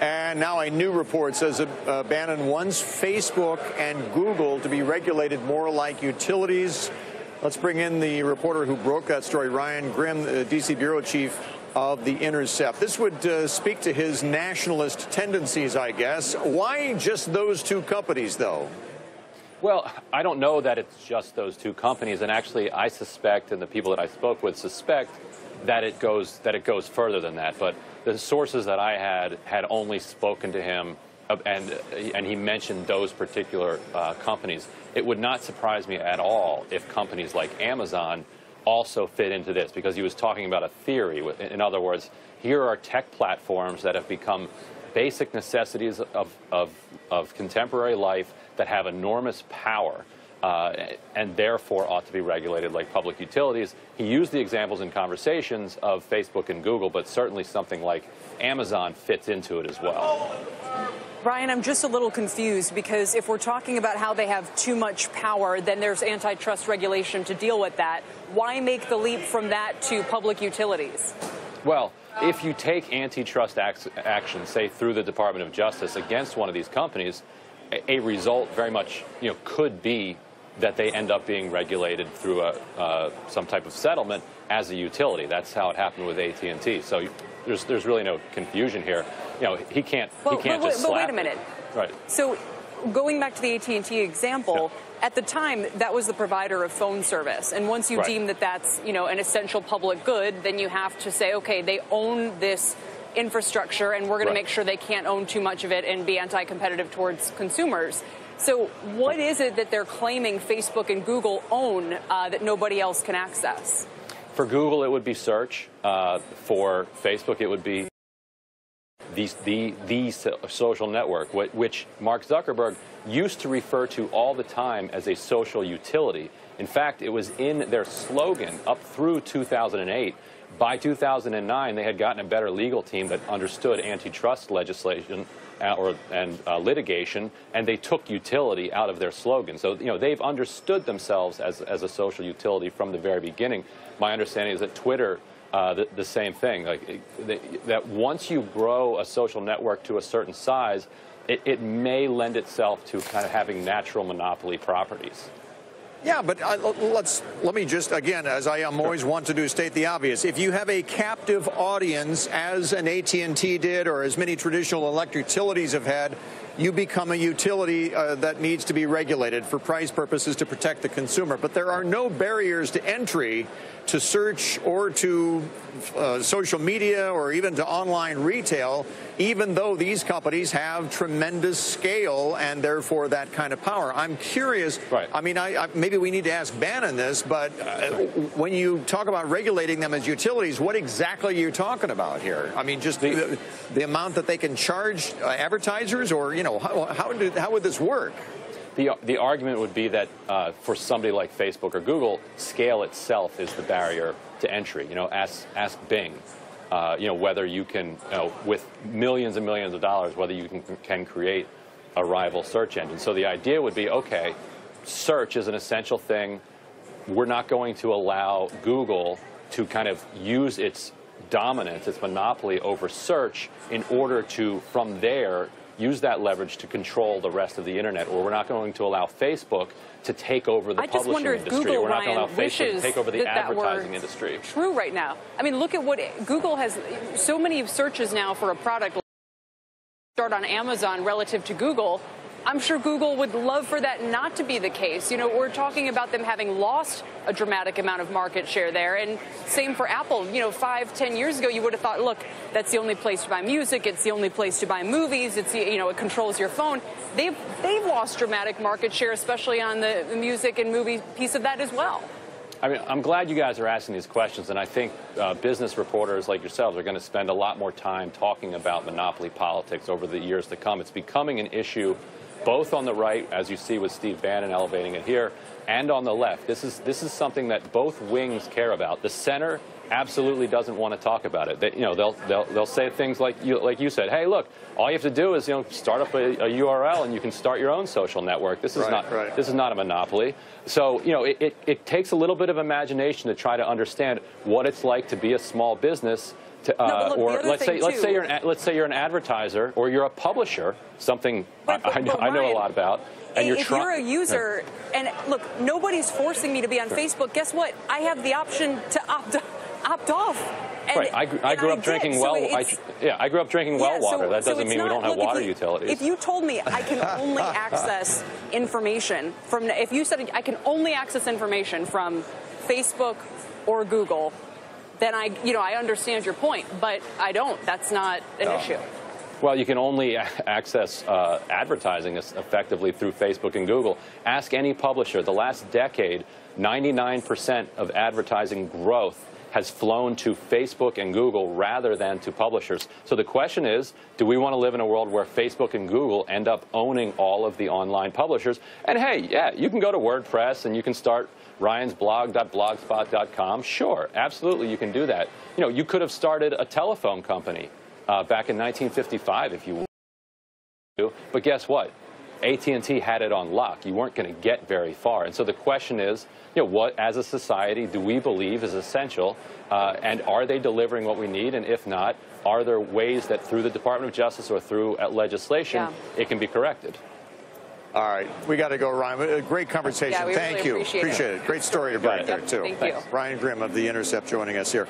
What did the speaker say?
And now a new report says that Bannon wants Facebook and Google to be regulated more like utilities. Let's bring in the reporter who broke that story, Ryan Grimm, the D.C. bureau chief of The Intercept. This would speak to his nationalist tendencies, I guess. Why just those two companies, though? Well, I don't know that it's just those two companies, and actually I suspect, and the people that I spoke with suspect, that it goes further than that. But the sources that I had only spoken to him, and he mentioned those particular companies. It would not surprise me at all if companies like Amazon also fit into this, because he was talking about a theory. In other words, here are tech platforms that have become basic necessities of contemporary life that have enormous power and therefore ought to be regulated like public utilities. He used the examples in conversations of Facebook and Google, but certainly something like Amazon fits into it as well. Brian, I'm just a little confused, because if we're talking about how they have too much power, then there's antitrust regulation to deal with that. Why make the leap from that to public utilities? Well, if you take antitrust action, say through the Department of Justice, against one of these companies, a result very much, could be that they end up being regulated through some type of settlement as a utility. That's how it happened with AT&T. So there's really no confusion here. He can't just slap. But wait a minute. Right. So going back to the AT&T example, at the time, that was the provider of phone service. And once you deem that that's, an essential public good, then you have to say, okay, they own this infrastructure, and we're going to make sure they can't own too much of it and be anti-competitive towards consumers. So what is it that they're claiming Facebook and Google own that nobody else can access? For Google, it would be search. For Facebook, it would be the social network, which Mark Zuckerberg used to refer to all the time as a social utility. In fact, it was in their slogan up through 2008. By 2009, they had gotten a better legal team that understood antitrust legislation and litigation, and they took utility out of their slogan. So, they've understood themselves as a social utility from the very beginning. My understanding is that Twitter, the same thing, that once you grow a social network to a certain size, it may lend itself to kind of having natural monopoly properties. Yeah, but let me just, again, as I am always want to do, state the obvious. If you have a captive audience, as an AT&T did, or as many traditional electric utilities have had, you become a utility that needs to be regulated for price purposes to protect the consumer. But there are no barriers to entry to search or to social media or even to online retail, even though these companies have tremendous scale and therefore that kind of power. I'm curious. Right. I mean, maybe we need to ask Bannon this, but when you talk about regulating them as utilities, what exactly are you talking about here? I mean, just the amount that they can charge advertisers, or, how would this work? The argument would be that for somebody like Facebook or Google, scale itself is the barrier to entry. Ask Bing, whether you can, with millions and millions of dollars, whether you can create a rival search engine. So the idea would be, okay, search is an essential thing. We're not going to allow Google to kind of use its dominance, its monopoly over search in order to, from there, use that leverage to control the rest of the internet, or we're not going to allow Facebook to take over the publishing industry. Google, we're not going to allow Facebook to take over the advertising industry. True right now. I mean, look at what Google has. So many searches now for a product start on Amazon relative to Google. I'm sure Google would love for that not to be the case. We're talking about them having lost a dramatic amount of market share there. And same for Apple. 5-10 years ago, you would have thought, look, that's the only place to buy music. It's the only place to buy movies. It's it controls your phone. They've lost dramatic market share, especially on the music and movie piece of that as well. I mean, I'm glad you guys are asking these questions, and I think business reporters like yourselves are going to spend a lot more time talking about monopoly politics over the years to come. It's becoming an issue both on the right, as you see with Steve Bannon elevating it here, and on the left. This is something that both wings care about. The center absolutely doesn't want to talk about it. They'll say things like you said. Hey, look, all you have to do is start up a URL and you can start your own social network. This is not a monopoly. So it takes a little bit of imagination to try to understand what it's like to be a small business Or let's say you're an advertiser or you're a publisher, something I know a lot about. And if you're a user, and look, nobody's forcing me to be on Facebook. Guess what? I have the option to opt off. Right. I grew up drinking I grew up drinking well water. That doesn't mean we don't have water utilities. If you told me I can only access information from, if you said I can only access information from Facebook or Google, then I understand your point, but I don't. That's not an issue. Well, you can only access advertising effectively through Facebook and Google. Ask any publisher. The last decade, 99% of advertising growth has flown to Facebook and Google rather than to publishers. So the question is, do we want to live in a world where Facebook and Google end up owning all of the online publishers? And hey, yeah, you can go to WordPress and you can start ryansblog.blogspot.com. Sure, absolutely, you can do that. You could have started a telephone company back in 1955 if you wanted to. But guess what? AT&T had it on lock. You weren't going to get very far. And so the question is, what as a society do we believe is essential? And are they delivering what we need? And if not, are there ways that through the Department of Justice or through legislation, it can be corrected? All right. We got to go, Ryan. A great conversation. Yeah, Thank really you. Appreciate it. Great story to bring there, too. Thank you. Ryan Grim of The Intercept joining us here.